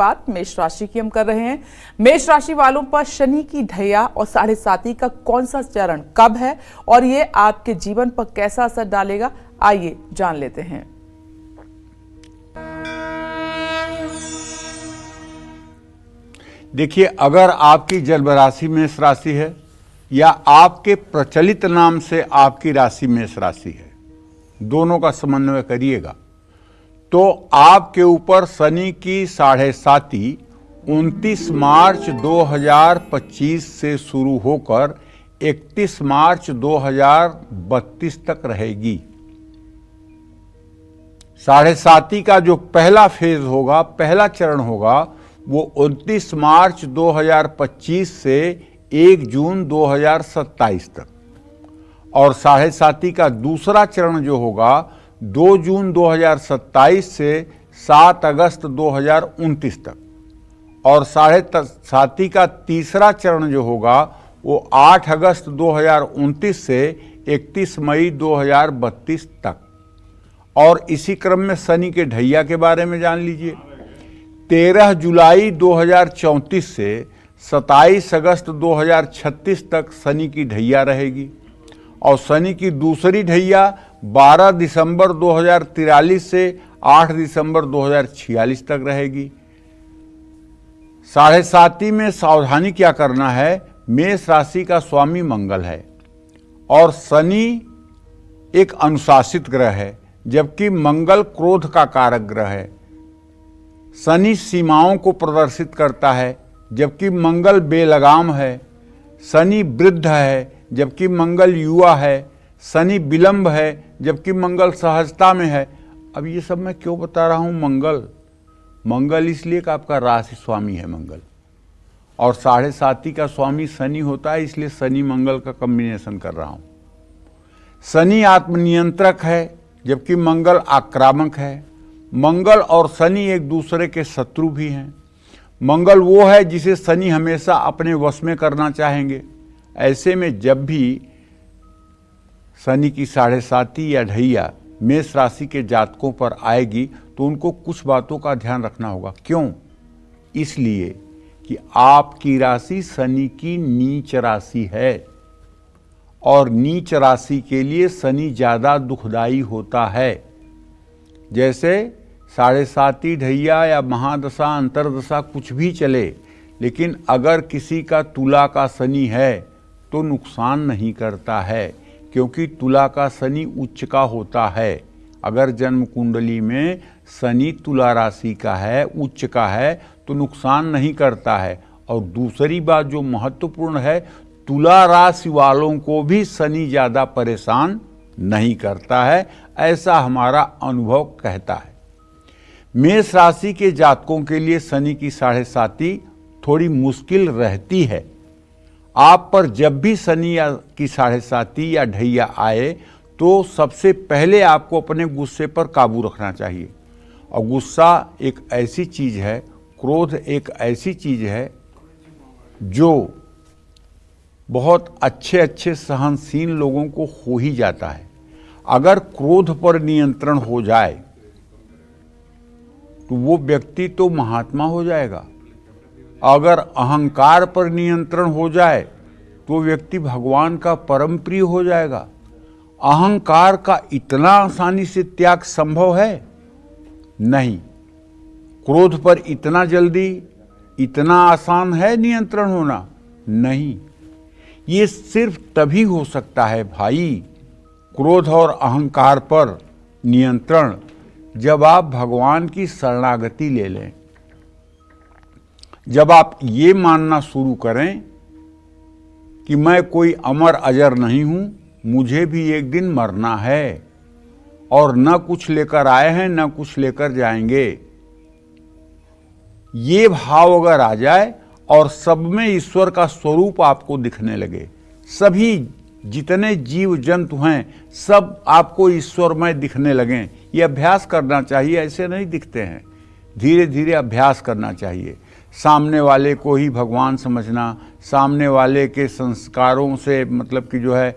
बात मेष राशि की हम कर रहे हैं। मेष राशि वालों पर शनि की ढैया और 7.5 का कौन सा चरण कब है और ये आपके जीवन पर कैसा असर डालेगा, आइए जान लेते हैं। देखिए, अगर आपकी जन्म राशि मेष राशि है या आपके प्रचलित नाम से आपकी राशि मेष राशि है, दोनों का समन्वय करिएगा तो आपके ऊपर शनि की 7.5 29 मार्च 2025 से शुरू होकर 31 मार्च 2032 तक रहेगी। 7.5 का जो पहला फेज होगा, पहला चरण होगा, वो 29 मार्च 2025 से 1 जून 2027 तक, और 7.5 का दूसरा चरण जो होगा 2 जून 2027 से 7 अगस्त 2029 तक, और 7.5 का तीसरा चरण जो होगा वो 8 अगस्त 2029 से 31 मई 2032 तक। और इसी क्रम में शनि के ढैया के बारे में जान लीजिए। 13 जुलाई 2034 से 27 अगस्त 2036 तक शनि की ढैया रहेगी, और शनि की दूसरी ढैया 12 दिसंबर 2043 से 8 दिसंबर 2046 तक रहेगी। 7.5 में सावधानी क्या करना है, मेष राशि का स्वामी मंगल है और शनि एक अनुशासित ग्रह है, जबकि मंगल क्रोध का कारक ग्रह है। शनि सीमाओं को प्रदर्शित करता है, जबकि मंगल बेलगाम है। शनि वृद्ध है, जबकि मंगल युवा है। शनि विलंब है, जबकि मंगल सहजता में है। अब ये सब मैं क्यों बता रहा हूँ? मंगल इसलिए कि आपका राशि स्वामी है मंगल, और 7.5 का स्वामी शनि होता है, इसलिए शनि मंगल का कॉम्बिनेशन कर रहा हूँ। शनि आत्मनियंत्रक है, जबकि मंगल आक्रामक है। मंगल और शनि एक दूसरे के शत्रु भी हैं। मंगल वो है जिसे शनि हमेशा अपने वश में करना चाहेंगे। ऐसे में जब भी शनि की 7.5 या ढैया मेष राशि के जातकों पर आएगी तो उनको कुछ बातों का ध्यान रखना होगा। क्यों? इसलिए कि आपकी राशि शनि की नीच राशि है, और नीच राशि के लिए शनि ज़्यादा दुखदाई होता है। जैसे 7.5 ढैया या महादशा अंतरदशा कुछ भी चले, लेकिन अगर किसी का तुला का शनि है तो नुकसान नहीं करता है, क्योंकि तुला का शनि उच्च का होता है। अगर जन्म कुंडली में शनि तुला राशि का है, उच्च का है, तो नुकसान नहीं करता है। और दूसरी बात जो महत्वपूर्ण है, तुला राशि वालों को भी शनि ज़्यादा परेशान नहीं करता है, ऐसा हमारा अनुभव कहता है। मेष राशि के जातकों के लिए शनि की 7.5 थोड़ी मुश्किल रहती है। आप पर जब भी शनि की 7.5 या ढैया आए तो सबसे पहले आपको अपने गुस्से पर काबू रखना चाहिए। और गुस्सा एक ऐसी चीज़ है, क्रोध एक ऐसी चीज़ है जो बहुत अच्छे सहनशील लोगों को हो ही जाता है। अगर क्रोध पर नियंत्रण हो जाए तो वो व्यक्ति तो महात्मा हो जाएगा। अगर अहंकार पर नियंत्रण हो जाए तो व्यक्ति भगवान का परम प्रिय हो जाएगा। अहंकार का इतना आसानी से त्याग संभव है? नहीं। क्रोध पर इतना जल्दी, इतना आसान है नियंत्रण होना? नहीं। ये सिर्फ तभी हो सकता है भाई, क्रोध और अहंकार पर नियंत्रण, जब आप भगवान की शरणागति ले लें। जब आप ये मानना शुरू करें कि मैं कोई अमर अजर नहीं हूं, मुझे भी एक दिन मरना है, और न कुछ लेकर आए हैं न कुछ लेकर जाएंगे, ये भाव अगर आ जाए और सब में ईश्वर का स्वरूप आपको दिखने लगे, सभी जितने जीव जंतु हैं सब आपको ईश्वरमय दिखने लगें, ये अभ्यास करना चाहिए। ऐसे नहीं दिखते हैं, धीरे धीरे अभ्यास करना चाहिए। सामने वाले को ही भगवान समझना, सामने वाले के संस्कारों से मतलब कि जो है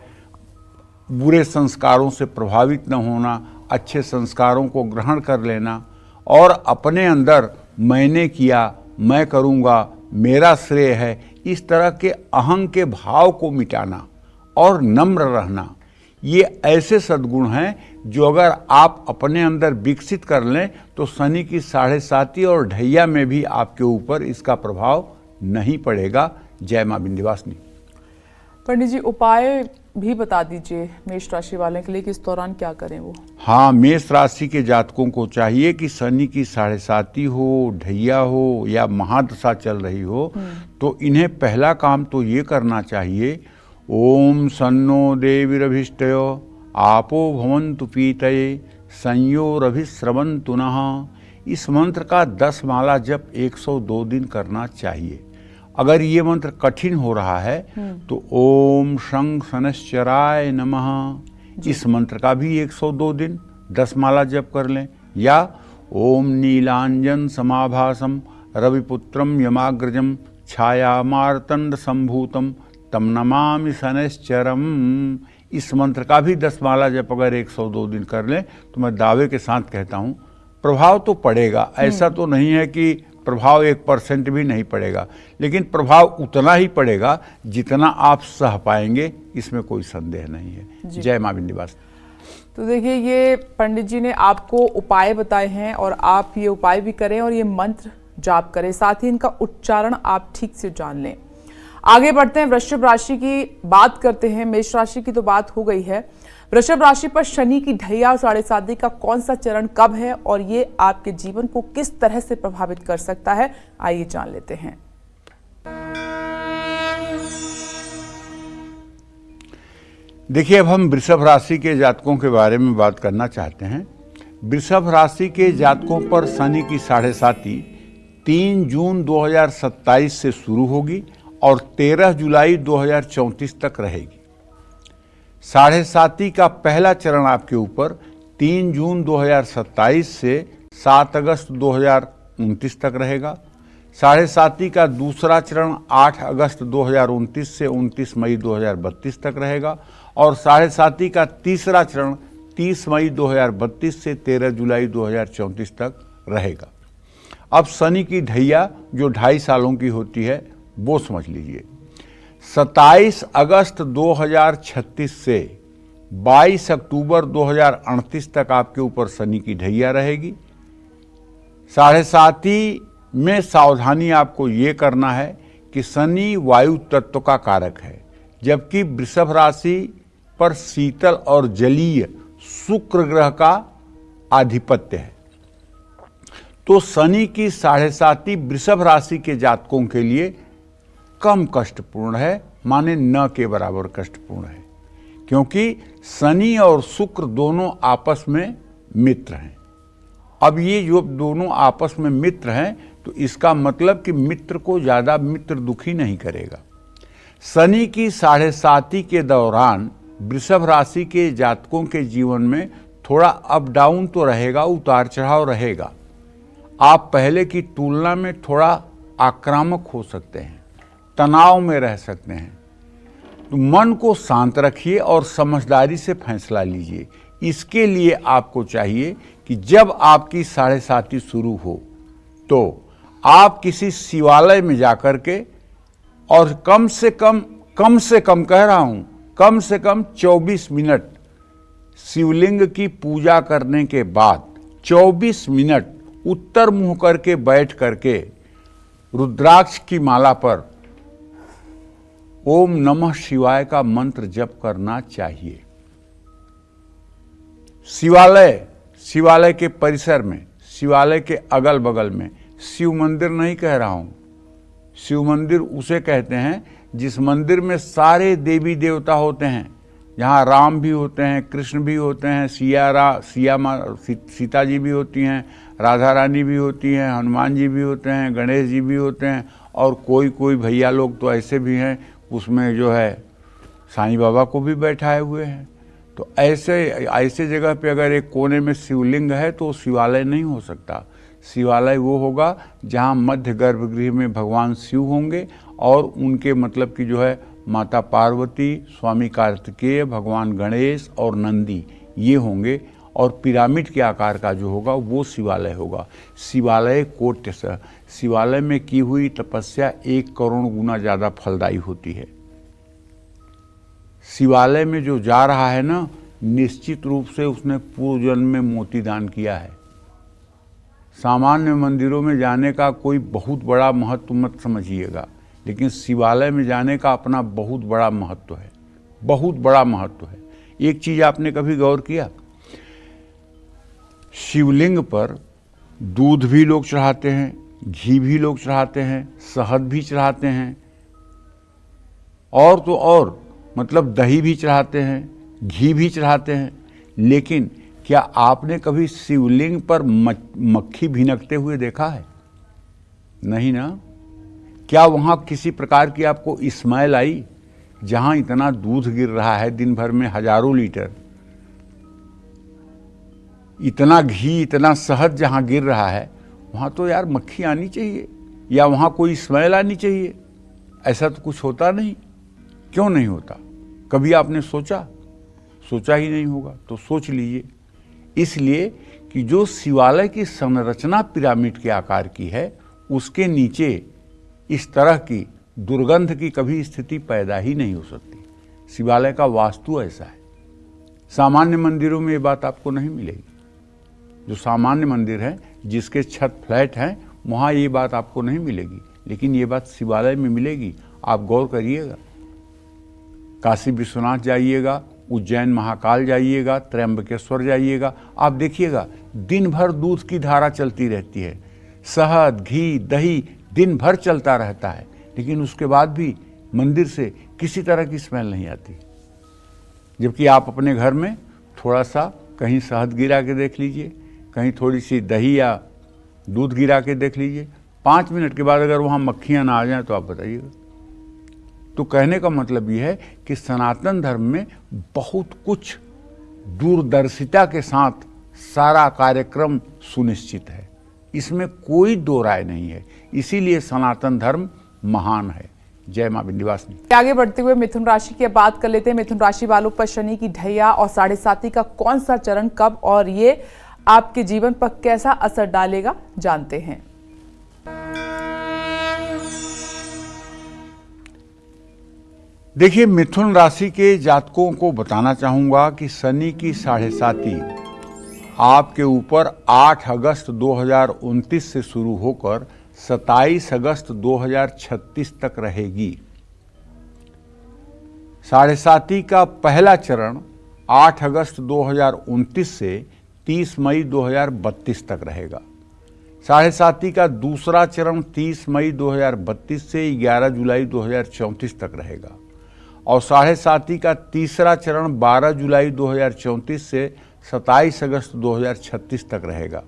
बुरे संस्कारों से प्रभावित न होना, अच्छे संस्कारों को ग्रहण कर लेना, और अपने अंदर मैंने किया, मैं करूँगा, मेरा श्रेय है, इस तरह के अहं के भाव को मिटाना और नम्र रहना, ये ऐसे सद्गुण हैं जो अगर आप अपने अंदर विकसित कर लें तो शनि की 7.5 और ढैया में भी आपके ऊपर इसका प्रभाव नहीं पड़ेगा। जय मां विंध्यवासिनी। पंडित जी, उपाय भी बता दीजिए मेष राशि वालों के लिए कि इस दौरान क्या करें वो। हाँ, मेष राशि के जातकों को चाहिए कि शनि की 7.5 हो, ढैया हो या महादशा चल रही हो तो इन्हें पहला काम तो ये करना चाहिए, ओम सन्नो देवीरभिष्टयो आपो भवन्तु पीतये संयोरभिस्रवन्तु नः। इस मंत्र का 10 माला जप 102 दिन करना चाहिए। अगर ये मंत्र कठिन हो रहा है तो ओम शं शनश्चराय नमः, इस मंत्र का भी 102 दिन 10 माला जप कर लें। या ओम नीलांजन समाभासम रविपुत्रम यमाग्रजम छायामार्तंड संभूतम तम नमामि शनैश्चरम, इस मंत्र का भी 10 माला जप अगर 102 दिन कर लें तो मैं दावे के साथ कहता हूँ प्रभाव तो पड़ेगा। ऐसा तो नहीं है कि प्रभाव 1% भी नहीं पड़ेगा, लेकिन प्रभाव उतना ही पड़ेगा जितना आप सह पाएंगे, इसमें कोई संदेह नहीं है। जय मां विंध्यवासिनी। तो देखिए, ये पंडित जी ने आपको उपाय बताए हैं और आप ये उपाय भी करें और ये मंत्र जाप करें, साथ ही इनका उच्चारण आप ठीक से जान लें। आगे बढ़ते हैं, वृषभ राशि की बात करते हैं। मेष राशि की तो बात हो गई है, वृषभ राशि पर शनि की ढैया और 7.5 का कौन सा चरण कब है और ये आपके जीवन को किस तरह से प्रभावित कर सकता है, आइए जान लेते हैं। देखिए, अब हम वृषभ राशि के जातकों के बारे में बात करना चाहते हैं। वृषभ राशि के जातकों पर शनि की 7.5 3 जून 2027 से शुरू होगी और 13 जुलाई 2034 तक रहेगी। 7.5 का पहला चरण आपके ऊपर 3 जून 2027 से 7 अगस्त 2029 तक रहेगा। 7.5 का दूसरा चरण 8 अगस्त 2029 से 29 मई 2032 तक रहेगा और 7.5 का तीसरा चरण 30 मई 2032 से 13 जुलाई 2034 तक रहेगा। अब शनि की ढैया जो 2.5 सालों की होती है वो समझ लीजिए। 27 अगस्त 2036 से 22 अक्टूबर 2038 तक आपके ऊपर शनि की ढैया रहेगी। 7.5 में सावधानी आपको ये करना है कि शनि वायु तत्व का कारक है, जबकि वृषभ राशि पर शीतल और जलीय शुक्र ग्रह का आधिपत्य है। तो शनि की 7.5 वृषभ राशि के जातकों के लिए कम कष्टपूर्ण है, माने न के बराबर कष्टपूर्ण है, क्योंकि शनि और शुक्र दोनों आपस में मित्र हैं। अब ये जो दोनों आपस में मित्र हैं तो इसका मतलब कि मित्र को ज़्यादा मित्र दुखी नहीं करेगा। शनि की 7.5 के दौरान वृषभ राशि के जातकों के जीवन में थोड़ा अप डाउन तो रहेगा, उतार चढ़ाव रहेगा। आप पहले की तुलना में थोड़ा आक्रामक हो सकते हैं, तनाव में रह सकते हैं। तो मन को शांत रखिए और समझदारी से फैसला लीजिए। इसके लिए आपको चाहिए कि जब आपकी 7.5 शुरू हो तो आप किसी शिवालय में जाकर के और कम से कम कह रहा हूं, कम से कम 24 मिनट शिवलिंग की पूजा करने के बाद 24 मिनट उत्तर मुंह करके बैठ करके रुद्राक्ष की माला पर ओम नमः शिवाय का मंत्र जप करना चाहिए। शिवालय के परिसर में, शिवालय के अगल बगल में, शिव मंदिर नहीं कह रहा हूं, शिव मंदिर उसे कहते हैं जिस मंदिर में सारे देवी देवता होते हैं, जहाँ राम भी होते हैं, कृष्ण भी होते हैं, सीता जी भी होती हैं, राधा रानी भी होती हैं, हनुमान जी भी होते हैं, गणेश जी भी होते हैं और कोई भैया लोग तो ऐसे भी हैं उसमें जो है साईं बाबा को भी बैठाए हुए हैं। तो ऐसे जगह पे अगर एक कोने में शिवलिंग है तो शिवालय नहीं हो सकता। शिवालय वो होगा जहाँ मध्य गर्भगृह में भगवान शिव होंगे और उनके मतलब कि जो है माता पार्वती, स्वामी कार्तिकेय, भगवान गणेश और नंदी ये होंगे और पिरामिड के आकार का जो होगा वो शिवालय होगा। शिवालय कोट्य से, शिवालय में की हुई तपस्या 1 करोड़ गुना ज़्यादा फलदायी होती है। शिवालय में जो जा रहा है ना, निश्चित रूप से उसने पूर्व जन्म में मोती दान किया है। सामान्य मंदिरों में जाने का कोई बहुत बड़ा महत्व मत समझिएगा, लेकिन शिवालय में जाने का अपना बहुत बड़ा महत्व है, बहुत बड़ा महत्व है। एक चीज आपने कभी गौर किया, शिवलिंग पर दूध भी लोग चढ़ाते हैं, घी भी लोग चढ़ाते हैं, शहद भी चढ़ाते हैं, और तो और मतलब दही भी चढ़ाते हैं, घी भी चढ़ाते हैं, लेकिन क्या आपने कभी शिवलिंग पर मक्खी भिनकते हुए देखा है? नहीं ना। क्या वहां किसी प्रकार की आपको स्मेल आई? जहां इतना दूध गिर रहा है दिन भर में हजारों लीटर, इतना घी, इतना शहद जहां गिर रहा है, वहां तो यार मक्खी आनी चाहिए या वहां कोई स्मेल आनी चाहिए। ऐसा तो कुछ होता नहीं। क्यों नहीं होता? कभी आपने सोचा? सोचा ही नहीं होगा तो सोच लीजिए। इसलिए कि जो शिवालय की संरचना पिरामिड के आकार की है, उसके नीचे इस तरह की दुर्गंध की कभी स्थिति पैदा ही नहीं हो सकती। शिवालय का वास्तु ऐसा है। सामान्य मंदिरों में ये बात आपको नहीं मिलेगी। जो सामान्य मंदिर है, जिसके छत फ्लैट हैं, वहाँ ये बात आपको नहीं मिलेगी, लेकिन ये बात शिवालय में मिलेगी। आप गौर करिएगा। काशी विश्वनाथ जाइएगा, उज्जैन महाकाल जाइएगा, त्र्यंबकेश्वर जाइएगा, आप देखिएगा दिन भर दूध की धारा चलती रहती है, शहद, घी, दही दिन भर चलता रहता है, लेकिन उसके बाद भी मंदिर से किसी तरह की स्मेल नहीं आती। जबकि आप अपने घर में थोड़ा सा कहीं शहद गिरा के देख लीजिए, कहीं थोड़ी सी दही या दूध गिरा के देख लीजिए, 5 मिनट के बाद अगर वहाँ मक्खियाँ ना आ जाएं तो आप बताइएगा। तो कहने का मतलब ये है कि सनातन धर्म में बहुत कुछ दूरदर्शिता के साथ सारा कार्यक्रम सुनिश्चित है, इसमें कोई दो राय नहीं है। इसीलिए सनातन धर्म महान है। जय मां विंध्यवासिनी। आगे बढ़ते हुए मिथुन राशि की बात कर लेते हैं। मिथुन राशि वालों पर शनि की ढैया और 7.5 का कौन सा चरण कब और ये आपके जीवन पर कैसा असर डालेगा, जानते हैं। देखिए, मिथुन राशि के जातकों को बताना चाहूंगा कि शनि की 7.5 आपके ऊपर 8 अगस्त 2029 से शुरू होकर 27 अगस्त 2036 तक रहेगी। 7.5 का पहला चरण 8 अगस्त 2029 से 30 मई 2032 तक रहेगा। 7.5 का दूसरा चरण 30 मई 2032 से 11 जुलाई 2034 तक रहेगा और 7.5 का तीसरा चरण 12 जुलाई 2034 से 27 अगस्त 2036 तक रहेगा।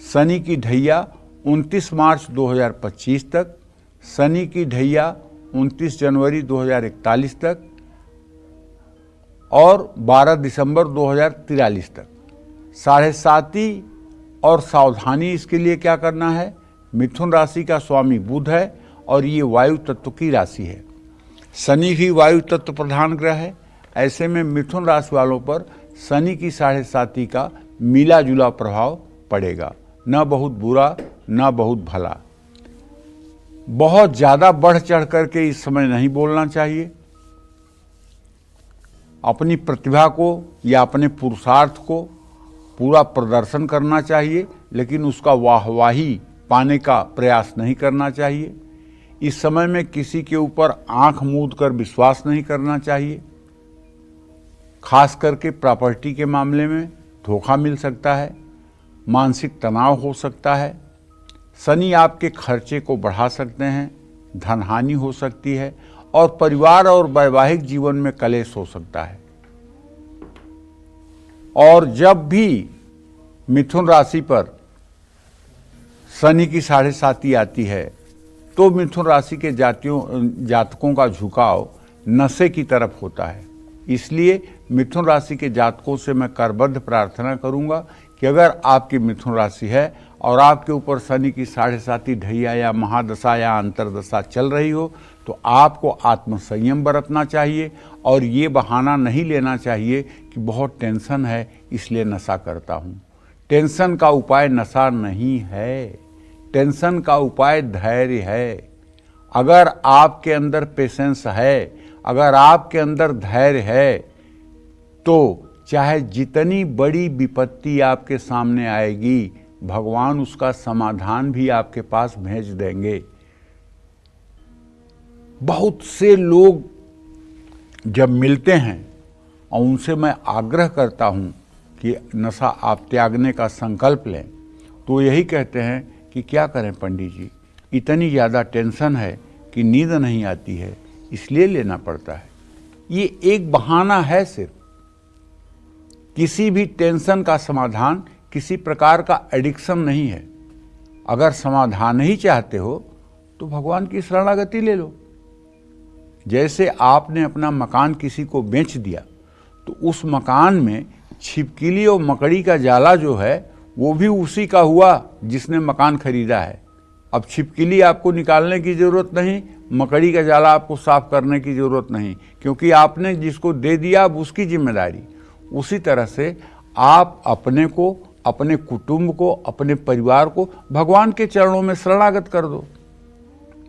शनि की ढैया 29 मार्च 2025 तक, शनि की ढैया 29 जनवरी 2041 तक और 12 दिसंबर 2043 तक। 7.5 और सावधानी इसके लिए क्या करना है? मिथुन राशि का स्वामी बुध है और ये वायु तत्व की राशि है। शनि भी वायु तत्व प्रधान ग्रह है। ऐसे में मिथुन राशि वालों पर शनि की 7.5 का मिला जुला प्रभाव पड़ेगा, न बहुत बुरा न बहुत भला। बहुत ज्यादा बढ़ चढ़ करके इस समय नहीं बोलना चाहिए। अपनी प्रतिभा को या अपने पुरुषार्थ को पूरा प्रदर्शन करना चाहिए, लेकिन उसका वाहवाही पाने का प्रयास नहीं करना चाहिए। इस समय में किसी के ऊपर आंख मूंद कर विश्वास नहीं करना चाहिए। खास करके प्रॉपर्टी के मामले में धोखा मिल सकता है, मानसिक तनाव हो सकता है। शनि आपके खर्चे को बढ़ा सकते हैं, धनहानि हो सकती है और परिवार और वैवाहिक जीवन में कलेश हो सकता है। और जब भी मिथुन राशि पर शनि की 7.5 आती है तो मिथुन राशि के जातकों का झुकाव नशे की तरफ होता है। इसलिए मिथुन राशि के जातकों से मैं करबद्ध प्रार्थना करूंगा कि अगर आपकी मिथुन राशि है और आपके ऊपर शनि की 7.5 ढैया या महादशा या अंतरदशा चल रही हो तो आपको आत्मसंयम बरतना चाहिए और ये बहाना नहीं लेना चाहिए कि बहुत टेंशन है इसलिए नशा करता हूँ। टेंशन का उपाय नशा नहीं है, टेंशन का उपाय धैर्य है। अगर आपके अंदर पेशेंस है, अगर आपके अंदर धैर्य है, तो चाहे जितनी बड़ी विपत्ति आपके सामने आएगी, भगवान उसका समाधान भी आपके पास भेज देंगे। बहुत से लोग जब मिलते हैं और उनसे मैं आग्रह करता हूं कि नशा आप त्यागने का संकल्प लें, तो यही कहते हैं कि क्या करें पंडित जी, इतनी ज़्यादा टेंशन है कि नींद नहीं आती है, इसलिए लेना पड़ता है। ये एक बहाना है सिर्फ। किसी भी टेंशन का समाधान किसी प्रकार का एडिक्शन नहीं है। अगर समाधान ही चाहते हो तो भगवान की शरणागति ले लो। जैसे आपने अपना मकान किसी को बेच दिया तो उस मकान में छिपकली और मकड़ी का जाला जो है वो भी उसी का हुआ जिसने मकान खरीदा है। अब छिपकली आपको निकालने की ज़रूरत नहीं, मकड़ी का जाला आपको साफ करने की ज़रूरत नहीं, क्योंकि आपने जिसको दे दिया अब उसकी जिम्मेदारी। उसी तरह से आप अपने को, अपने कुटुंब को, अपने परिवार को भगवान के चरणों में शरणागत कर दो।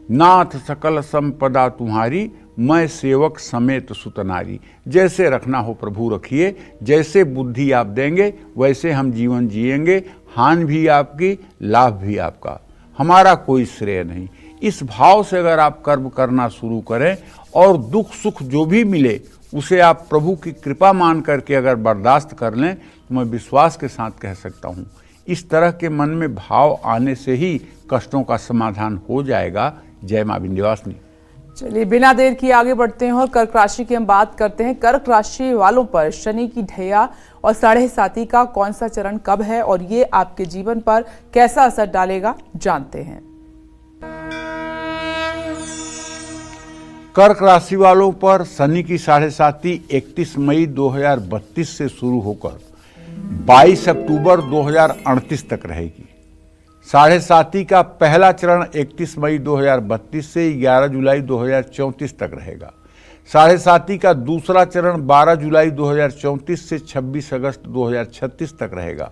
नाथ सकल संपदा तुम्हारी, मैं सेवक समेत सुतनारी। जैसे रखना हो प्रभु रखिए, जैसे बुद्धि आप देंगे वैसे हम जीवन जिएंगे। हानि भी आपकी, लाभ भी आपका, हमारा कोई श्रेय नहीं। इस भाव से अगर आप कर्म करना शुरू करें और दुख सुख जो भी मिले उसे आप प्रभु की कृपा मान करके अगर बर्दाश्त कर लें, तो मैं विश्वास के साथ कह सकता हूँ इस तरह के मन में भाव आने से ही कष्टों का समाधान हो जाएगा। जय मां विंध्यवासिनी। चलिए बिना देर किए आगे बढ़ते हैं और कर्क राशि की हम बात करते हैं। कर्क राशि वालों पर शनि की ढैया और 7.5 का कौन सा चरण कब है और ये आपके जीवन पर कैसा असर डालेगा, जानते हैं। कर्क राशि वालों पर शनि की 7.5 31 मई 2032 से शुरू होकर 22 अक्टूबर 2038 तक रहेगी। 7.5 का पहला चरण 31 मई 2032 से 11 जुलाई 2034 तक रहेगा। 7.5 का दूसरा चरण 12 जुलाई 2034 से 26 अगस्त 2036 तक रहेगा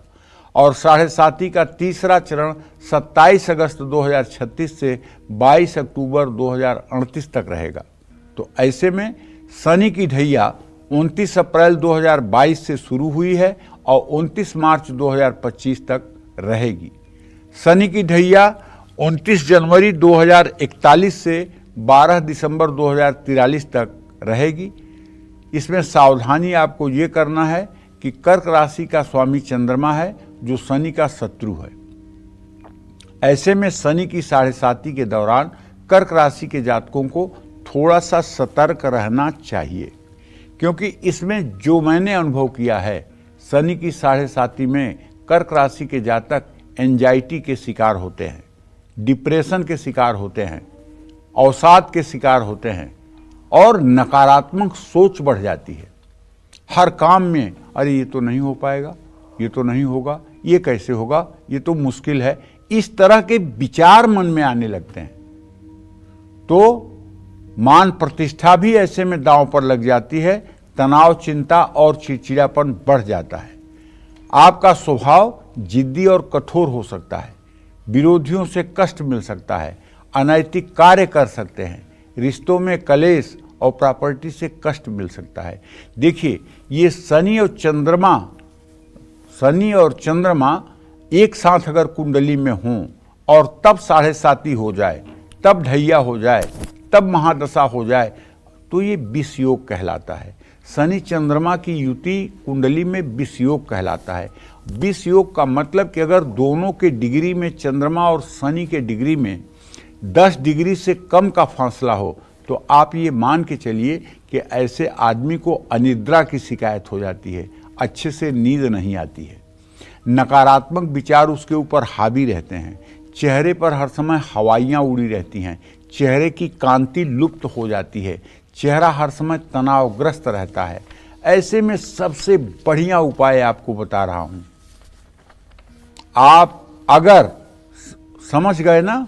और 7.5 का तीसरा चरण 27 अगस्त 2036 से 22 अक्टूबर 2038 तक रहेगा। तो ऐसे में शनि की ढैया 29 अप्रैल 2022 से शुरू हुई है और 29 मार्च 2025 तक रहेगी। शनि की ढैया 29 जनवरी 2041 से 12 दिसंबर 2043 तक रहेगी। इसमें सावधानी आपको ये करना है कि कर्क राशि का स्वामी चंद्रमा है जो शनि का शत्रु है। ऐसे में शनि की 7.5 के दौरान कर्क राशि के जातकों को थोड़ा सा सतर्क रहना चाहिए, क्योंकि इसमें जो मैंने अनुभव किया है, शनि की 7.5 में कर्क राशि के जातक एंजाइटी के शिकार होते हैं, डिप्रेशन के शिकार होते हैं, अवसाद के शिकार होते हैं और नकारात्मक सोच बढ़ जाती है। हर काम में अरे ये तो नहीं हो पाएगा, ये तो नहीं होगा, ये कैसे होगा, ये तो मुश्किल है, इस तरह के विचार मन में आने लगते हैं। तो मान प्रतिष्ठा भी ऐसे में दांव पर लग जाती है, तनाव, चिंता और चिड़चिड़ापन बढ़ जाता है। आपका स्वभाव जिद्दी और कठोर हो सकता है, विरोधियों से कष्ट मिल सकता है, अनैतिक कार्य कर सकते हैं, रिश्तों में कलेश और प्रॉपर्टी से कष्ट मिल सकता है। देखिए, ये शनि और चंद्रमा एक साथ अगर कुंडली में हों और तब 7.5 हो जाए, तब ढैया हो जाए, तब महादशा हो जाए, तो ये विष योग कहलाता है। शनि चंद्रमा की युति कुंडली में विष योग कहलाता है। विष योग का मतलब कि अगर दोनों के डिग्री में, चंद्रमा और शनि के डिग्री में 10 डिग्री से कम का फासला हो, तो आप ये मान के चलिए कि ऐसे आदमी को अनिद्रा की शिकायत हो जाती है, अच्छे से नींद नहीं आती है, नकारात्मक विचार उसके ऊपर हावी रहते हैं, चेहरे पर हर समय हवाइयाँ उड़ी रहती हैं, चेहरे की कांति लुप्त हो जाती है, चेहरा हर समय तनावग्रस्त रहता है। ऐसे में सबसे बढ़िया उपाय आपको बता रहा हूँ। आप अगर समझ गए ना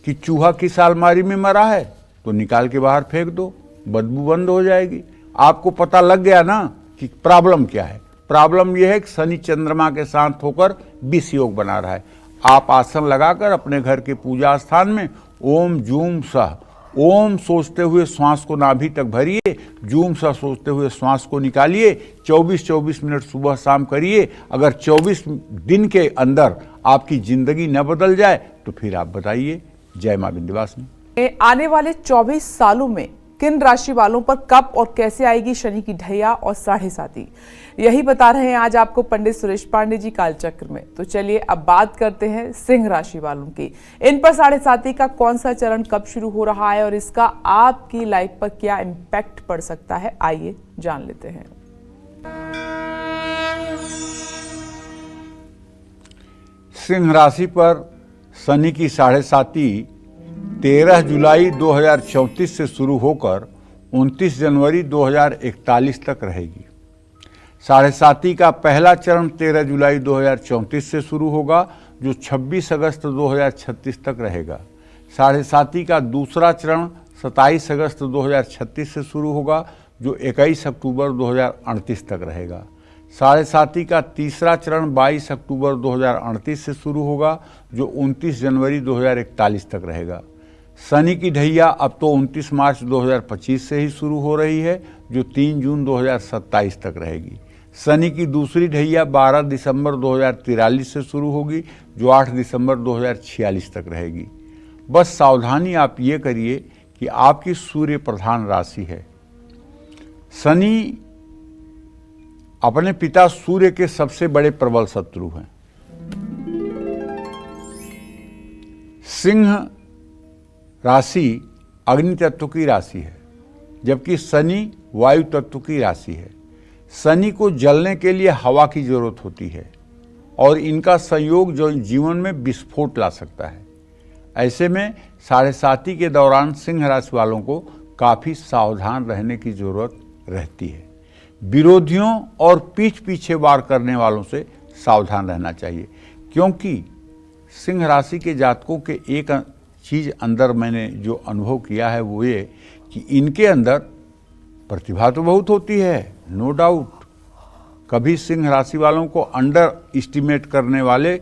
कि चूहा किस अलमारी में मरा है, तो निकाल के बाहर फेंक दो, बदबू बंद हो जाएगी। आपको पता लग गया ना कि प्रॉब्लम क्या है। प्रॉब्लम यह है कि शनि चंद्रमा के साथ होकर विष योग बना रहा है। आप आसन लगाकर अपने घर के पूजा स्थान में ओम जूम सह, ओम सोचते हुए श्वास को नाभि तक भरिए, जूम सह सोचते हुए श्वास को निकालिए। 24-24 मिनट सुबह शाम करिए। अगर 24 दिन के अंदर आपकी जिंदगी न बदल जाए तो फिर आप बताइए। जय मां विंध्यवासिनी। आने वाले 24 सालों में किन राशि वालों पर कब और कैसे आएगी शनि की ढैया और 7.5, यही बता रहे हैं आज आपको पंडित सुरेश पांडे जी कालचक्र में। तो चलिए अब बात करते हैं सिंह राशि वालों की। इन पर 7.5 का कौन सा चरण कब शुरू हो रहा है और इसका आपकी लाइफ पर क्या इम्पैक्ट पड़ सकता है, आइए जान लेते हैं। सिंह राशि पर शनि की 7.5 13 जुलाई 2034 से शुरू होकर 29 जनवरी 2041 तक रहेगी। 7.5 का पहला चरण 13 जुलाई 2034 से शुरू होगा, जो 26 अगस्त 2036 तक रहेगा। 7.5 का दूसरा चरण 27 अगस्त 2036 से शुरू होगा, जो 21 अक्टूबर 2038 तक रहेगा। 7.5 का तीसरा चरण 22 अक्टूबर 2038 से शुरू होगा, जो 29 जनवरी 2041 तक रहेगा। शनि की ढैया अब तो 29 मार्च 2025 से ही शुरू हो रही है, जो 3 जून 2027 तक रहेगी। शनि की दूसरी ढैया 12 दिसंबर 2043 से शुरू होगी, जो 8 दिसंबर 2046 तक रहेगी। बस सावधानी आप ये करिए कि आपकी सूर्य प्रधान राशि है। शनि अपने पिता सूर्य के सबसे बड़े प्रबल शत्रु हैं। सिंह राशि अग्नि तत्व की राशि है, जबकि शनि वायु तत्व की राशि है। शनि को जलने के लिए हवा की जरूरत होती है और इनका संयोग जो जीवन में विस्फोट ला सकता है। ऐसे में 7.5 के दौरान सिंह राशि वालों को काफ़ी सावधान रहने की जरूरत रहती है। विरोधियों और पीठ पीछे वार करने वालों से सावधान रहना चाहिए, क्योंकि सिंह राशि के जातकों के एक चीज़ अंदर मैंने जो अनुभव किया है वो ये कि इनके अंदर प्रतिभा तो बहुत होती है, नो डाउट। कभी सिंह राशि वालों को अंडर एस्टिमेट करने वाले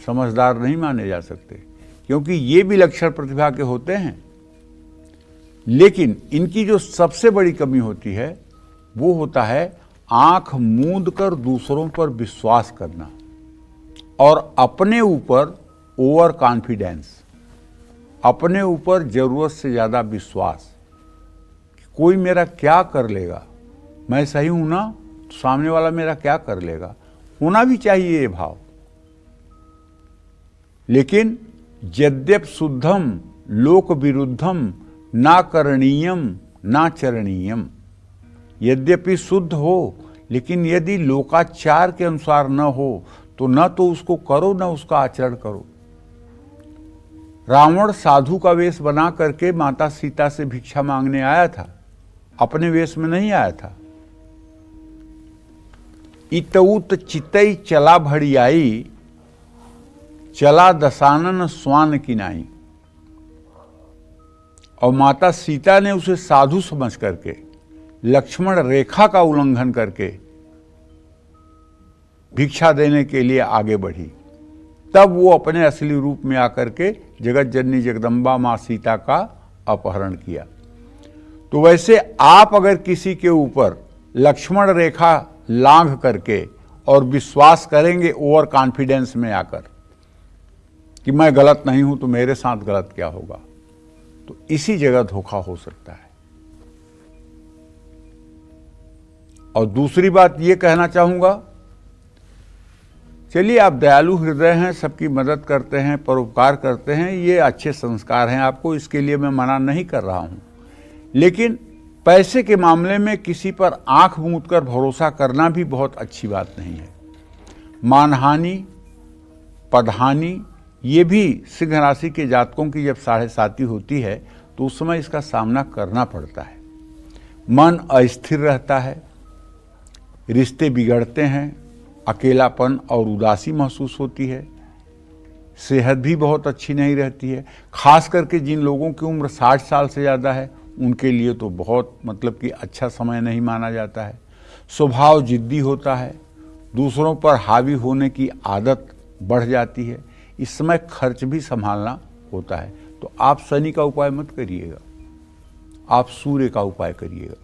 समझदार नहीं माने जा सकते, क्योंकि ये भी लक्षण प्रतिभा के होते हैं। लेकिन इनकी जो सबसे बड़ी कमी होती है वो होता है आंख मूंद कर दूसरों पर विश्वास करना और अपने ऊपर ओवर कॉन्फिडेंस, अपने ऊपर जरूरत से ज़्यादा विश्वास कि कोई मेरा क्या कर लेगा, मैं सही हूं ना तो सामने वाला मेरा क्या कर लेगा। होना भी चाहिए ये भाव। लेकिन यद्यप शुद्धम लोक विरुद्धम ना करणीयम ना चरणीयम, यद्यपि शुद्ध हो लेकिन यदि लोकाचार के अनुसार न हो तो न तो उसको करो न उसका आचरण करो। रावण साधु का वेश बना करके माता सीता से भिक्षा मांगने आया था, अपने वेश में नहीं आया था। इतउत चितई चला भड़ियाई, चला दसानन स्वान किनाई। और माता सीता ने उसे साधु समझ करके लक्ष्मण रेखा का उल्लंघन करके भिक्षा देने के लिए आगे बढ़ी। तब वो अपने असली रूप में आकर के जगत जननी जगदम्बा माँ सीता का अपहरण किया। तो वैसे आप अगर किसी के ऊपर लक्ष्मण रेखा लांघ करके और विश्वास करेंगे ओवर कॉन्फिडेंस में आकर कि मैं गलत नहीं हूं तो मेरे साथ गलत क्या होगा, तो इसी जगह धोखा हो सकता है। और दूसरी बात ये कहना चाहूंगा, चलिए आप दयालु हृदय हैं, सबकी मदद करते हैं, परोपकार करते हैं, ये अच्छे संस्कार हैं आपको, इसके लिए मैं मना नहीं कर रहा हूं। लेकिन पैसे के मामले में किसी पर आंख मूंद कर भरोसा करना भी बहुत अच्छी बात नहीं है। मानहानि, पदहानि, ये भी सिंह राशि के जातकों की जब 7.5 होती है तो उस समय इसका सामना करना पड़ता है। मन अस्थिर रहता है, रिश्ते बिगड़ते हैं, अकेलापन और उदासी महसूस होती है। सेहत भी बहुत अच्छी नहीं रहती है। खास करके जिन लोगों की उम्र 60 साल से ज़्यादा है उनके लिए तो बहुत मतलब कि अच्छा समय नहीं माना जाता है। स्वभाव जिद्दी होता है, दूसरों पर हावी होने की आदत बढ़ जाती है। इस समय खर्च भी संभालना होता है। तो आप शनि का उपाय मत करिएगा, आप सूर्य का उपाय करिएगा।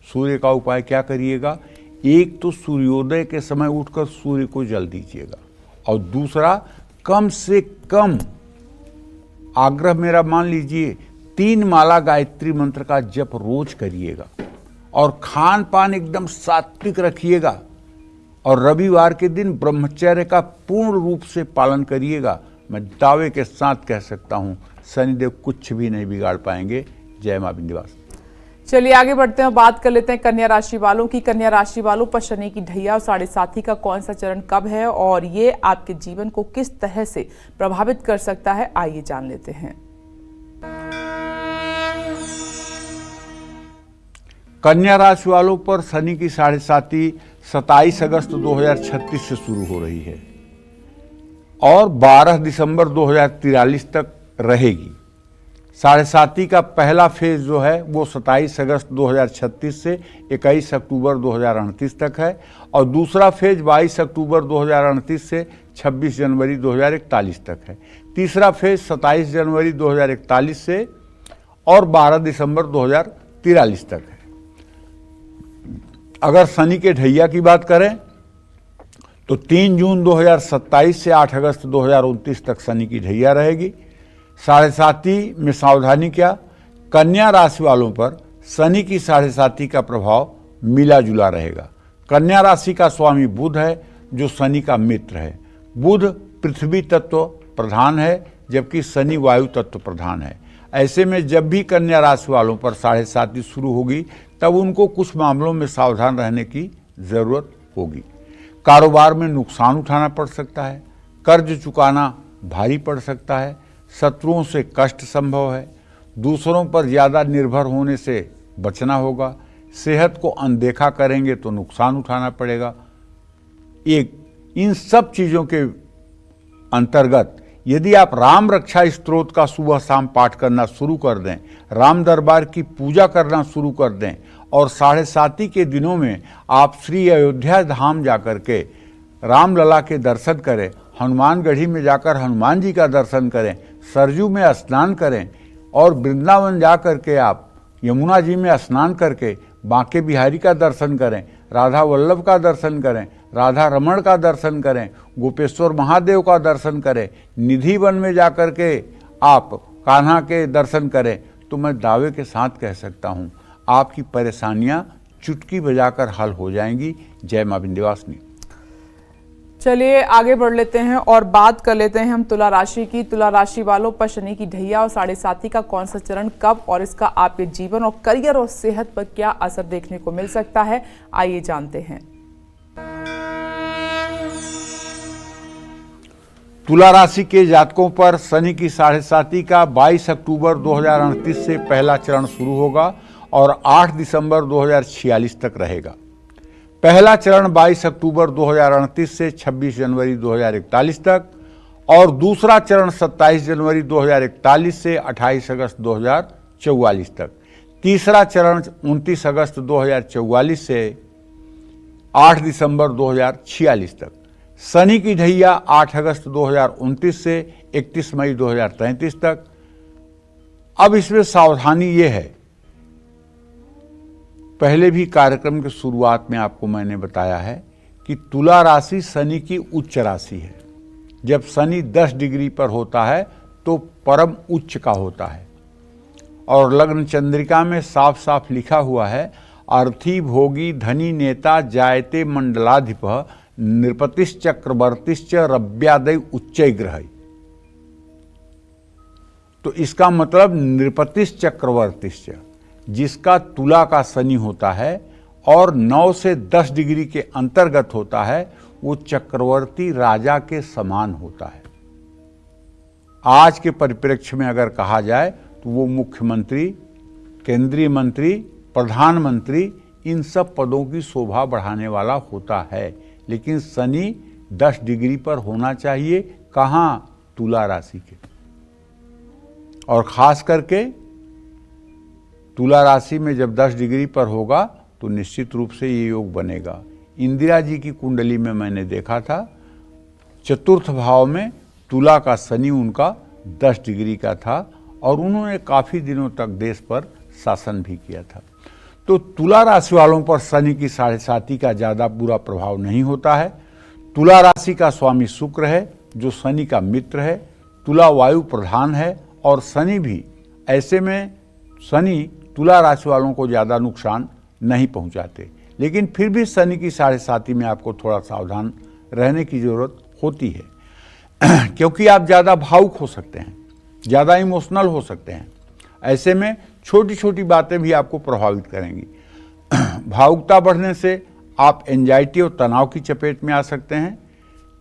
सूर्य का उपाय क्या करिएगा? एक तो सूर्योदय के समय उठकर सूर्य को जल दीजिएगा, और दूसरा कम से कम आग्रह मेरा मान लीजिए 3 माला गायत्री मंत्र का जप रोज करिएगा, और खान पान एकदम सात्विक रखिएगा, और रविवार के दिन ब्रह्मचर्य का पूर्ण रूप से पालन करिएगा। मैं दावे के साथ कह सकता हूं शनिदेव कुछ भी नहीं बिगाड़ पाएंगे। जय मां विंध्यवासिनी। चलिए आगे बढ़ते हैं और बात कर लेते हैं कन्या राशि वालों की। कन्या राशि वालों पर शनि की ढैया और 7.5 का कौन सा चरण कब है और ये आपके जीवन को किस तरह से प्रभावित कर सकता है, आइए जान लेते हैं। कन्या राशि वालों पर शनि की 7.5 27 अगस्त 2036 से शुरू हो रही है और 12 दिसंबर 2043 तक रहेगी। 7.5 का पहला फेज जो है वो 27 अगस्त 2036 से 21 अक्टूबर 2038 तक है, और दूसरा फेज 22 अक्टूबर 2038 से 26 जनवरी 2041 तक है। तीसरा फेज 27 जनवरी 2041 से और 12 दिसंबर 2043 तक है। अगर शनि के ढैया की बात करें तो 3 जून 2027 से 8 अगस्त 2029 तक शनि की ढैया रहेगी। 7.5 में सावधानी क्या? कन्या राशि वालों पर शनि की 7.5 का प्रभाव मिला जुला रहेगा। कन्या राशि का स्वामी बुध है जो शनि का मित्र है। बुध पृथ्वी तत्व प्रधान है जबकि शनि वायु तत्व प्रधान है। ऐसे में जब भी कन्या राशि वालों पर 7.5 शुरू होगी तब उनको कुछ मामलों में सावधान रहने की जरूरत होगी। कारोबार में नुकसान उठाना पड़ सकता है, कर्ज चुकाना भारी पड़ सकता है, शत्रुओं से कष्ट संभव है, दूसरों पर ज़्यादा निर्भर होने से बचना होगा, सेहत को अनदेखा करेंगे तो नुकसान उठाना पड़ेगा। इन सब चीज़ों के अंतर्गत यदि आप राम रक्षा स्तोत्र का सुबह शाम पाठ करना शुरू कर दें, राम दरबार की पूजा करना शुरू कर दें, और 7.5 के दिनों में आप श्री अयोध्या धाम जाकर के रामलला के दर्शन करें, हनुमानगढ़ी में जाकर हनुमान जी का दर्शन करें, सरजू में स्नान करें, और वृंदावन जा कर के आप यमुना जी में स्नान करके बांके बिहारी का दर्शन करें, राधा वल्लभ का दर्शन करें, राधा रमण का दर्शन करें, गोपेश्वर महादेव का दर्शन करें, निधि वन में जाकर के आप कान्हा के दर्शन करें, तो मैं दावे के साथ कह सकता हूँ आपकी परेशानियाँ चुटकी बजाकर हल हो जाएंगी। जय मां विंध्यवासिनी। चलिए आगे बढ़ लेते हैं और बात कर लेते हैं हम तुला राशि की। तुला राशि वालों पर शनि की ढैया और 7.5 का कौन सा चरण कब और इसका आपके जीवन और करियर और सेहत पर क्या असर देखने को मिल सकता है, आइए जानते हैं। तुला राशि के जातकों पर शनि की 7.5 का 22 अक्टूबर 2038 से पहला चरण शुरू होगा और 8 दिसंबर 2046 तक रहेगा। पहला चरण 22 अक्टूबर 2038 से 26 जनवरी 2041 तक और दूसरा चरण 27 जनवरी 2041 से 28 अगस्त 2044 तक। तीसरा चरण 29 अगस्त 2044 से 8 दिसंबर 2046 तक। शनि की ढैया 8 अगस्त 2029 से 31 मई 2033 तक। अब इसमें सावधानी ये है, पहले भी कार्यक्रम के शुरुआत में आपको मैंने बताया है कि तुला राशि शनि की उच्च राशि है। जब शनि 10 डिग्री पर होता है तो परम उच्च का होता है, और लग्न चंद्रिका में साफ साफ लिखा हुआ है, अर्थी भोगी धनी नेता जायते मंडलाधिप नृपतिश्च चक्रवर्तिश्च रव्यादय उच्चै ग्रह। तो इसका मतलब नृपतिश्च चक्रवर्तिश्च, जिसका तुला का शनि होता है और 9 से 10 डिग्री के अंतर्गत होता है, वो चक्रवर्ती राजा के समान होता है। आज के परिप्रेक्ष्य में अगर कहा जाए तो वो मुख्यमंत्री, केंद्रीय मंत्री, प्रधानमंत्री, इन सब पदों की शोभा बढ़ाने वाला होता है। लेकिन शनि 10 डिग्री पर होना चाहिए। कहाँ? तुला राशि के, और खास करके तुला राशि में जब 10 डिग्री पर होगा तो निश्चित रूप से ये योग बनेगा। इंदिरा जी की कुंडली में मैंने देखा था, चतुर्थ भाव में तुला का शनि उनका 10 डिग्री का था और उन्होंने काफ़ी दिनों तक देश पर शासन भी किया था। तो तुला राशि वालों पर शनि की 7.5 का ज़्यादा बुरा प्रभाव नहीं होता है। तुला राशि का स्वामी शुक्र है जो शनि का मित्र है, तुला वायु प्रधान है और शनि भी, ऐसे में शनि तुला राशि वालों को ज़्यादा नुकसान नहीं पहुंचाते, लेकिन फिर भी शनि की 7.5 में आपको थोड़ा सावधान रहने की ज़रूरत होती है क्योंकि आप ज़्यादा भावुक हो सकते हैं, ज़्यादा इमोशनल हो सकते हैं। ऐसे में छोटी छोटी बातें भी आपको प्रभावित करेंगी। भावुकता बढ़ने से आप एंजाइटी और तनाव की चपेट में आ सकते हैं।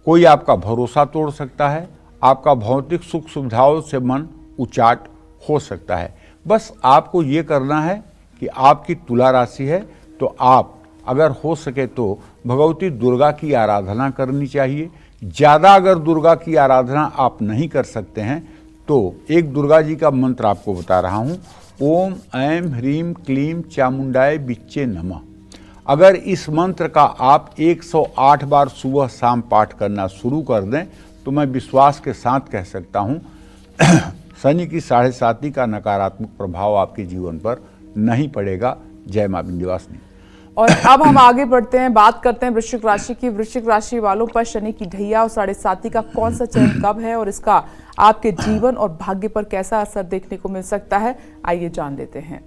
कोई आपका भरोसा तोड़ सकता है, आपका भौतिक सुख सुविधाओं से मन उचाट हो सकता है। बस आपको ये करना है कि आपकी तुला राशि है तो आप अगर हो सके तो भगवती दुर्गा की आराधना करनी चाहिए। ज़्यादा अगर दुर्गा की आराधना आप नहीं कर सकते हैं तो एक दुर्गा जी का मंत्र आपको बता रहा हूँ, ओम ऐं ह्रीं क्लीं चामुंडाय बिच्चे नमः। अगर इस मंत्र का आप 108 बार सुबह शाम पाठ करना शुरू कर दें तो मैं विश्वास के साथ कह सकता हूँ शनि की 7.5 का नकारात्मक प्रभाव आपके जीवन पर नहीं पड़ेगा। जय मां विंध्यवासिनी। और अब हम आगे बढ़ते हैं, बात करते हैं वृश्चिक राशि की। वृश्चिक राशि वालों पर शनि की ढैया और 7.5 का कौन सा चरण कब है और इसका आपके जीवन और भाग्य पर कैसा असर देखने को मिल सकता है, आइए जान लेते हैं।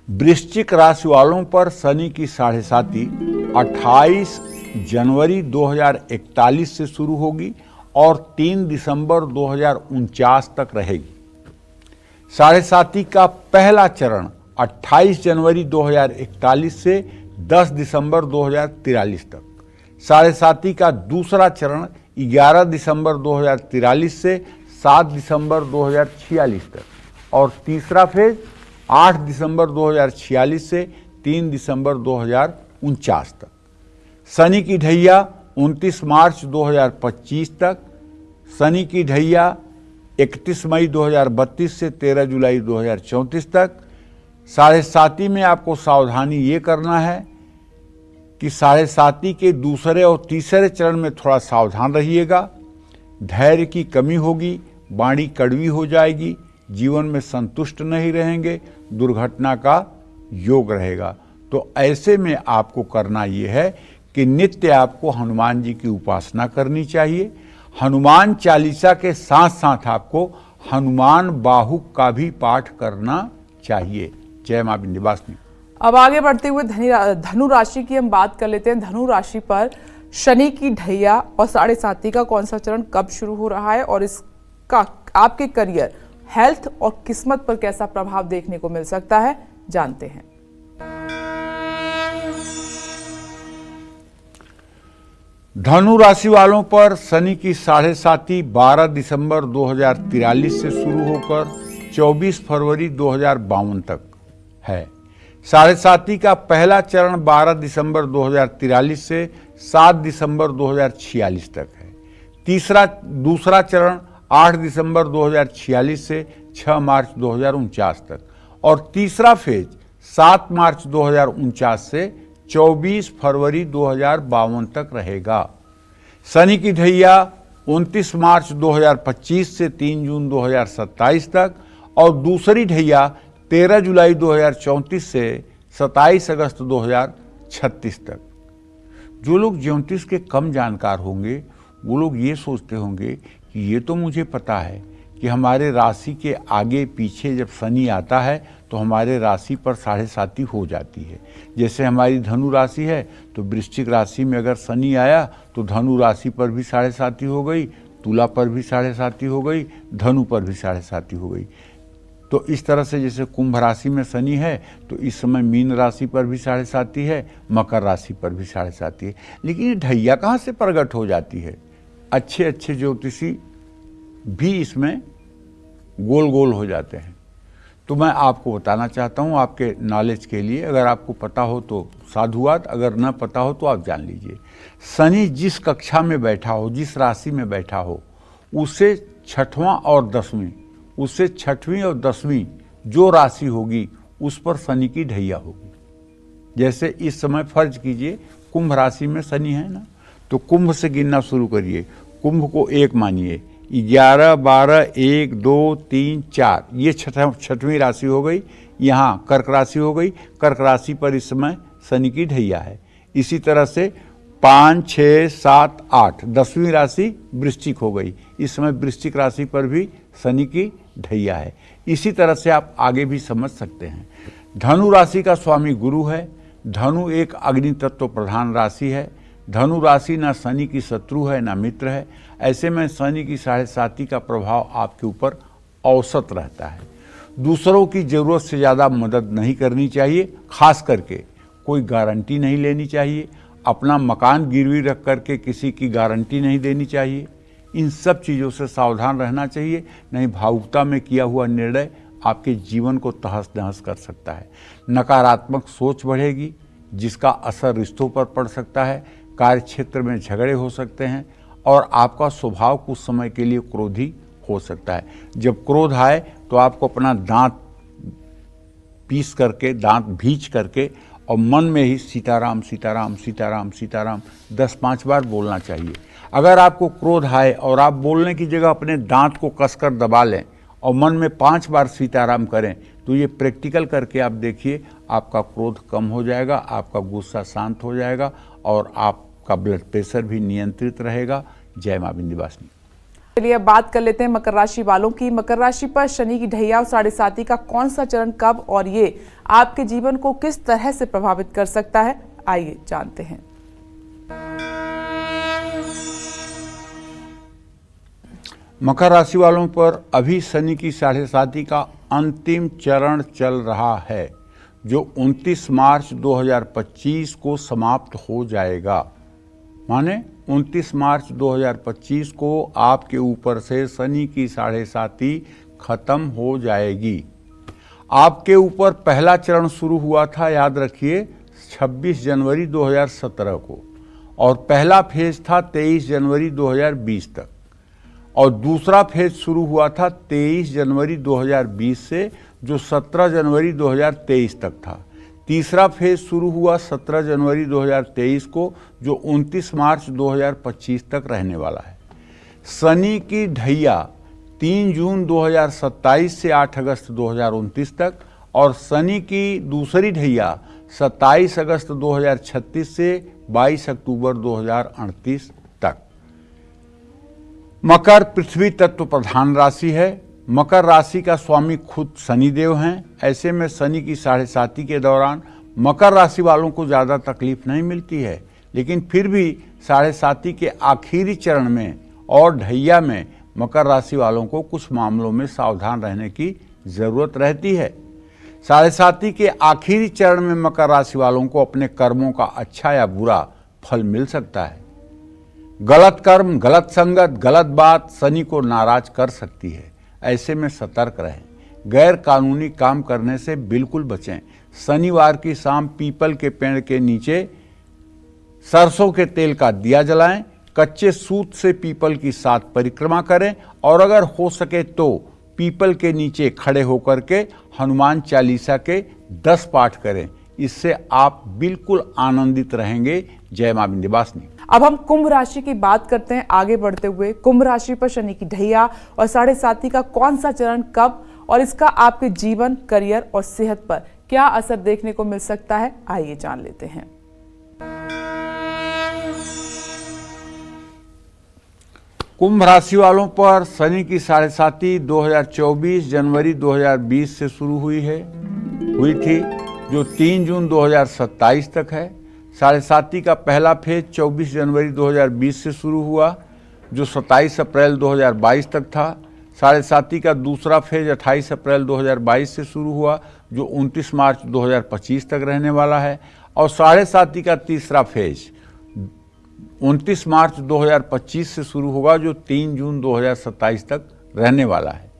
वृश्चिक राशि वालों पर शनि की 7.5 28 जनवरी 2041 से शुरू होगी और 3 दिसंबर 2049 तक रहेगी। 7.5 का पहला चरण 28 जनवरी 2041 से 10 दिसंबर 2043 तक, 7.5 का दूसरा चरण 11 दिसंबर 2043 से 7 दिसंबर 2046 तक और तीसरा फेज 8 दिसंबर 2046 से 3 दिसंबर 2049 तक। शनि की ढैया 29 मार्च 2025 तक, शनि की ढैया 31 मई 2032 से 13 जुलाई 2034 तक। 7.5 में आपको सावधानी ये करना है कि 7.5 के दूसरे और तीसरे चरण में थोड़ा सावधान रहिएगा। धैर्य की कमी होगी, वाणी कड़वी हो जाएगी, जीवन में संतुष्ट नहीं रहेंगे, दुर्घटना का योग रहेगा। तो ऐसे में आपको करना ये है कि नित्य आपको हनुमान जी की उपासना करनी चाहिए। हनुमान चालीसा के साथ साथ आपको हनुमान बाहुक का भी पाठ करना चाहिए। जय मां विंध्यवासिनी। अब आगे बढ़ते हुए धनु राशि की हम बात कर लेते हैं। धनु राशि पर शनि की ढैया और 7.5 का कौन सा चरण कब शुरू हो रहा है और इसका आपके करियर, हेल्थ और किस्मत पर कैसा प्रभाव देखने को मिल सकता है, जानते हैं। धनु राशि वालों पर शनि की 7.5 12 दिसंबर 2043 से शुरू होकर 24 फरवरी 2052 तक है। 7.5 का पहला चरण 12 दिसंबर 2043 से 7 दिसंबर 2046 तक है। दूसरा चरण 8 दिसंबर 2046 से 6 मार्च 2049 तक और तीसरा फेज 7 मार्च 2049 से 24 फरवरी 2052 तक रहेगा। शनि की ढैया 29 मार्च 2025 से 3 जून 2027 तक और दूसरी ढैया 13 जुलाई 2034 से 27 अगस्त 2036 तक। जो लोग ज्योतिष के कम जानकार होंगे वो लोग ये सोचते होंगे कि ये तो मुझे पता है कि हमारे राशि के आगे पीछे जब शनि आता है तो हमारे राशि पर 7.5 हो जाती है। जैसे हमारी धनु राशि है तो वृश्चिक राशि में अगर शनि आया तो धनु राशि पर भी 7.5 हो गई, तुला पर भी 7.5 हो गई, धनु पर भी 7.5 हो गई। तो इस तरह से जैसे कुंभ राशि में शनि है तो इस समय मीन राशि पर भी 7.5 है, मकर राशि पर भी 7.5 है। लेकिन ये ढैया कहाँ से प्रकट हो जाती है? अच्छे अच्छे ज्योतिषी भी इसमें गोल गोल हो जाते हैं। तो मैं आपको बताना चाहता हूँ आपके नॉलेज के लिए, अगर आपको पता हो तो साधुवाद, अगर न पता हो तो आप जान लीजिए। शनि जिस कक्षा में बैठा हो, जिस राशि में बैठा हो, उससे छठवां और दसवीं, उससे छठवीं और दसवीं जो राशि होगी उस पर शनि की ढैया होगी। जैसे इस समय फर्ज कीजिए कुंभ राशि में शनि है ना, तो कुंभ से गिनना शुरू करिए। कुंभ को 1 मानिए, 11, 12, 1, 2, 3, 4, ये छठवीं राशि हो गई। यहाँ कर्क राशि हो गई, कर्क राशि पर इस समय शनि की ढैया है। इसी तरह से 5, 6, 7, 8 10वीं राशि वृश्चिक हो गई, इस समय वृश्चिक राशि पर भी शनि की ढैया है। इसी तरह से आप आगे भी समझ सकते हैं। धनु राशि का स्वामी गुरु है। धनु एक अग्नि तत्व प्रधान राशि है। धनु राशि ना शनि की शत्रु है ना मित्र है। ऐसे में शनि की 7.5 का प्रभाव आपके ऊपर औसत रहता है। दूसरों की ज़रूरत से ज़्यादा मदद नहीं करनी चाहिए, खास करके कोई गारंटी नहीं लेनी चाहिए। अपना मकान गिरवी रख करके किसी की गारंटी नहीं देनी चाहिए। इन सब चीज़ों से सावधान रहना चाहिए, नहीं भावुकता में किया हुआ निर्णय आपके जीवन को तहस नहस कर सकता है। नकारात्मक सोच बढ़ेगी, जिसका असर रिश्तों पर पड़ सकता है। कार्य क्षेत्र में झगड़े हो सकते हैं और आपका स्वभाव कुछ समय के लिए क्रोधी हो सकता है। जब क्रोध आए तो आपको अपना दांत पीस करके, दांत भींच करके और मन में ही सीताराम सीताराम सीताराम सीताराम 10-5 बार बोलना चाहिए। अगर आपको क्रोध आए और आप बोलने की जगह अपने दांत को कसकर दबा लें और मन में 5 बार सीताराम करें, तो ये प्रैक्टिकल करके आप देखिए, आपका क्रोध कम हो जाएगा, आपका गुस्सा शांत हो जाएगा और आपका ब्लड प्रेशर भी नियंत्रित रहेगा। जय मां विंध्यवासिनी। चलिए अब बात कर लेते हैं मकर राशि वालों की। मकर राशि पर शनि की ढैया और 7.5 का कौन सा चरण कब और ये आपके जीवन को किस तरह से प्रभावित कर सकता है, आइए जानते हैं। मकर राशि वालों पर अभी शनि की 7.5 का अंतिम चरण चल रहा है, जो 29 मार्च 2025 को समाप्त हो जाएगा। माने 29 मार्च 2025 को आपके ऊपर से शनि की 7.5 खत्म हो जाएगी। आपके ऊपर पहला चरण शुरू हुआ था, याद रखिए, 26 जनवरी 2017 को, और पहला फेज था 23 जनवरी 2020 तक, और दूसरा फेज शुरू हुआ था 23 जनवरी 2020 से, जो 17 जनवरी 2023 तक था। तीसरा फेज शुरू हुआ 17 जनवरी 2023 को, जो 29 मार्च 2025 तक रहने वाला है। शनि की ढैया 3 जून 2027 से 8 अगस्त 2029 तक, और शनि की दूसरी ढैया 27 अगस्त 2036 से 22 अक्टूबर 2038 तक। मकर पृथ्वी तत्व प्रधान राशि है। मकर राशि का स्वामी खुद शनिदेव हैं। ऐसे में शनि की 7.5 के दौरान मकर राशि वालों को ज़्यादा तकलीफ नहीं मिलती है, लेकिन फिर भी 7.5 के आखिरी चरण में और ढैया में मकर राशि वालों को कुछ मामलों में सावधान रहने की ज़रूरत रहती है। 7.5 के आखिरी चरण में मकर राशि वालों को अपने कर्मों का अच्छा या बुरा फल मिल सकता है। गलत कर्म, गलत संगत, गलत बात शनि को नाराज कर सकती है। ऐसे में सतर्क रहें। गैर कानूनी काम करने से बिल्कुल बचें। शनिवार की शाम पीपल के पेड़ के नीचे सरसों के तेल का दिया जलाएं। कच्चे सूत से पीपल की 7 परिक्रमा करें, और अगर हो सके तो पीपल के नीचे खड़े होकर के हनुमान चालीसा के 10 पाठ करें। इससे आप बिल्कुल आनंदित रहेंगे। जय मां विंध्यवासिनी। अब हम कुंभ राशि की बात करते हैं। आगे बढ़ते हुए कुंभ राशि पर शनि की ढैया और 7.5 का कौन सा चरण कब और इसका आपके जीवन, करियर और सेहत पर क्या असर देखने को मिल सकता है, आइए जान लेते हैं। कुंभ राशि वालों पर शनि की 7.5 2024 जनवरी 2020 से शुरू हुई थी, जो 3 जून 2027 तक है। 7.5 का पहला फेज 24 जनवरी 2020 से शुरू हुआ, जो 27 अप्रैल 2022 तक था। 7.5 का दूसरा फेज 28 अप्रैल 2022 से शुरू हुआ, जो 29 मार्च 2025 तक रहने वाला है। और 7.5 का तीसरा फेज 29 मार्च 2025 से शुरू होगा, जो 3 जून 2027 तक रहने वाला है।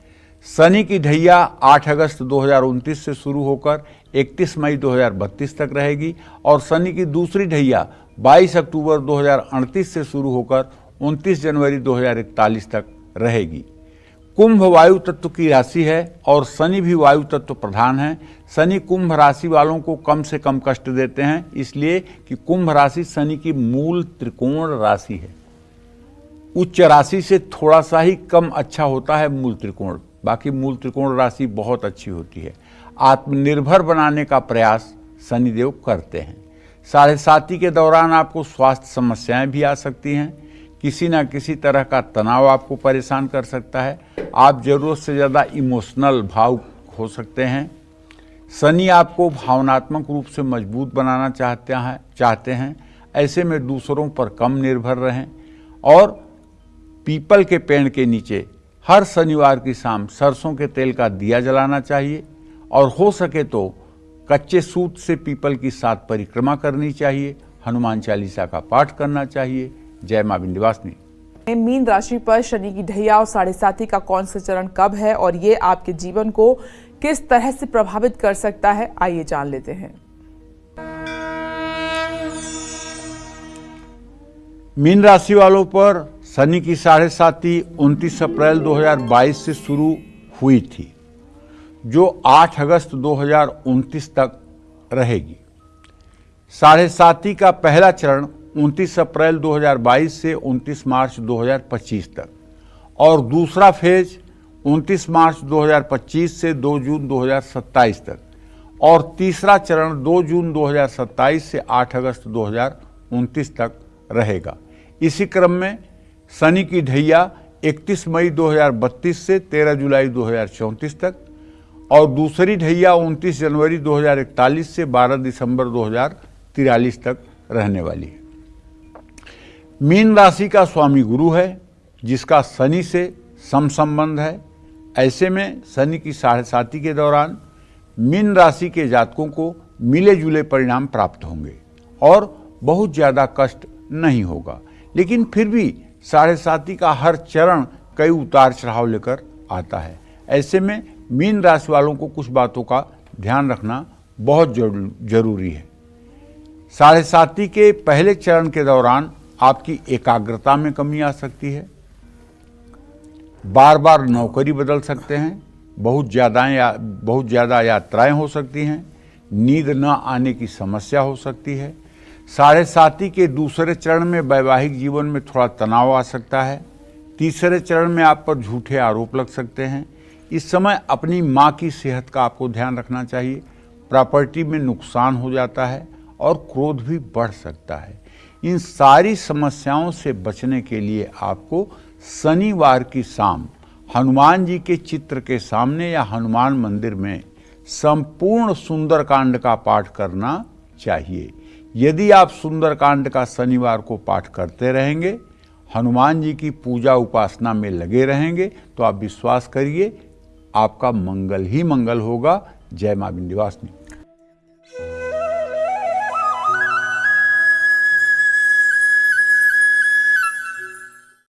शनि की ढैया 8 अगस्त 2029 से शुरू होकर 31 मई 2032 तक रहेगी और शनि की दूसरी ढैया 22 अक्टूबर 2038 से शुरू होकर 29 जनवरी 2041 तक रहेगी। कुंभ वायु तत्व की राशि है और शनि भी वायु तत्व प्रधान है। शनि कुंभ राशि वालों को कम से कम कष्ट देते हैं, इसलिए कि कुंभ राशि शनि की मूल त्रिकोण राशि है। उच्च राशि से थोड़ा सा ही कम अच्छा होता है मूल त्रिकोण, बाकी मूल त्रिकोण राशि बहुत अच्छी होती है। आत्मनिर्भर बनाने का प्रयास शनिदेव करते हैं। 7.5 के दौरान आपको स्वास्थ्य समस्याएं भी आ सकती हैं। किसी न किसी तरह का तनाव आपको परेशान कर सकता है। आप जरूरत से ज़्यादा इमोशनल भावुक हो सकते हैं। शनि आपको भावनात्मक रूप से मजबूत बनाना चाहते हैं। ऐसे में दूसरों पर कम निर्भर रहें और पीपल के पेड़ के नीचे हर शनिवार की शाम सरसों के तेल का दिया जलाना चाहिए और हो सके तो कच्चे सूत से पीपल की 7 परिक्रमा करनी चाहिए। हनुमान चालीसा का पाठ करना चाहिए। जय मां विंध्यवासिनी। मीन राशि पर शनि की ढैया और 7.5 का कौन सा चरण कब है और ये आपके जीवन को किस तरह से प्रभावित कर सकता है, आइए जान लेते हैं। मीन राशि वालों पर शनि की 7.5 29 अप्रैल 2022 से शुरू हुई थी, जो 8 अगस्त 2029 तक रहेगी। 7.5 का पहला चरण 29 अप्रैल 2022 से 29 मार्च 2025 तक और दूसरा फेज 29 मार्च 2025 से 2 जून 2027 तक और तीसरा चरण 2 जून 2027 से 8 अगस्त 2029 तक रहेगा। इसी क्रम में शनि की ढैया 31 मई 2032 से 13 जुलाई 2034 तक और दूसरी ढैया 29 जनवरी 2041 से 12 दिसंबर 2043 तक रहने वाली है। मीन राशि का स्वामी गुरु है, जिसका शनि से संबंध है। ऐसे में शनि की 7.5 के दौरान मीन राशि के जातकों को मिले जुले परिणाम प्राप्त होंगे और बहुत ज़्यादा कष्ट नहीं होगा, लेकिन फिर भी 7.5 का हर चरण कई उतार चढ़ाव लेकर आता है। ऐसे में मीन राशि वालों को कुछ बातों का ध्यान रखना बहुत जरूरी है। 7.5 के पहले चरण के दौरान आपकी एकाग्रता में कमी आ सकती है। बार बार नौकरी बदल सकते हैं। बहुत ज़्यादा यात्राएं हो सकती हैं। नींद न आने की समस्या हो सकती है। 7.5 के दूसरे चरण में वैवाहिक जीवन में थोड़ा तनाव आ सकता है। तीसरे चरण में आप पर झूठे आरोप लग सकते हैं। इस समय अपनी माँ की सेहत का आपको ध्यान रखना चाहिए। प्रॉपर्टी में नुकसान हो जाता है और क्रोध भी बढ़ सकता है। इन सारी समस्याओं से बचने के लिए आपको शनिवार की शाम हनुमान जी के चित्र के सामने या हनुमान मंदिर में संपूर्ण सुंदरकांड का पाठ करना चाहिए। यदि आप सुंदरकांड का शनिवार को पाठ करते रहेंगे, हनुमान जी की पूजा उपासना में लगे रहेंगे, तो आप विश्वास करिए आपका मंगल ही मंगल होगा। जय मां विंध्यवासिनी।